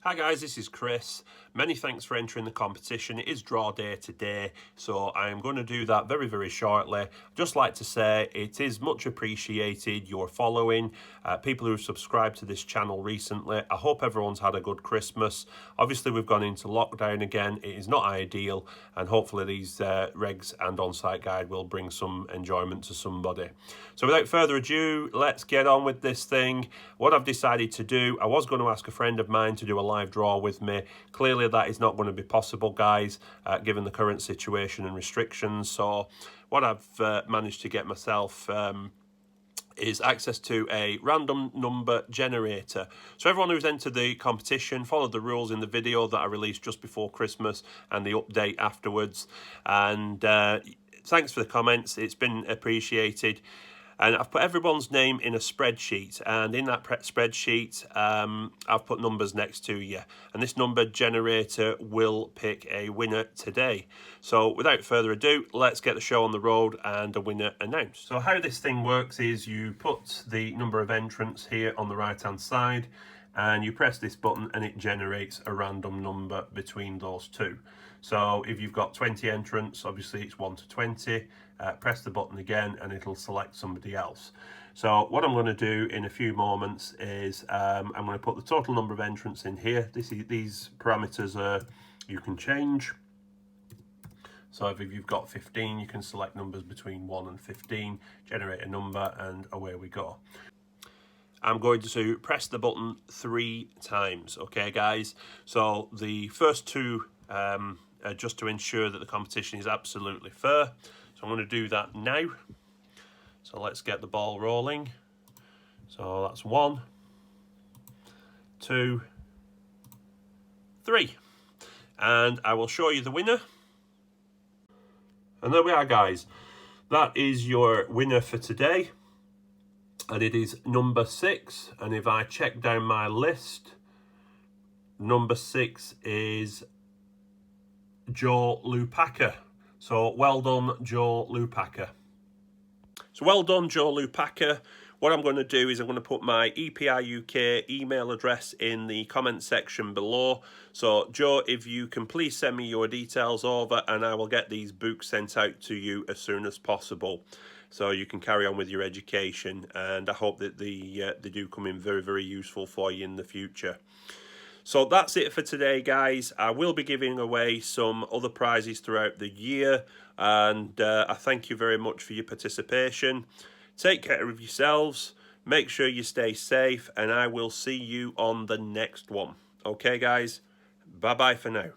Hi guys, this is Chris. Many thanks for entering the competition. It is draw day today, so I am going to do that very shortly. Just like to say it is much appreciated, your following, people who have subscribed to this channel recently. I hope everyone's had a good Christmas. Obviously we've gone into lockdown again. It is not ideal, and hopefully these regs and on-site guide will bring some enjoyment to somebody. So without further ado, let's get on with this thing. What I've decided to do, I was going to ask a friend of mine to do a live draw with me. Clearly that is not going to be possible, guys, given the current situation and restrictions. So what I've managed to get myself is access to a random number generator. So everyone who's entered the competition followed the rules in the video that I released just before Christmas and the update afterwards. And thanks for the comments, it's been appreciated. And I've put everyone's name in a spreadsheet, and in that spreadsheet I've put numbers next to you, and this number generator will pick a winner today. So without further ado, let's get the show on the road and a winner announced. So how this thing works is you put the number of entrants here on the right hand side, and you press this button and it generates a random number between those two. So if you've got 20 entrants, obviously it's 1 to 20, press the button again and it'll select somebody else. So what I'm going to do in a few moments is I'm going to put the total number of entrants in here. These parameters you can change. So if you've got 15, you can select numbers between 1 and 15, generate a number, and away we go. I'm going to press the button 3 times, okay guys? So the first two just to ensure that the competition is absolutely fair. So I'm going to do that now. So let's get the ball rolling. So that's 1, 2, 3. And I will show you the winner. And there we are, guys. That is your winner for today. And it is number 6. And if I check down my list, number 6 is Joe Lupaka. So well done, Joe Lupaka. So well done, Joe Lupaka. What I'm going to do is I'm going to put my EPI UK email address in the comment section below. So Joe, if you can please send me your details over, and I will get these books sent out to you as soon as possible, so you can carry on with your education. And I hope that they do come in very useful for you in the future. So that's it for today, guys. I will be giving away some other prizes throughout the year, and I thank you very much for your participation. Take care of yourselves, make sure you stay safe, and I will see you on the next one. Okay, guys? Bye-bye for now.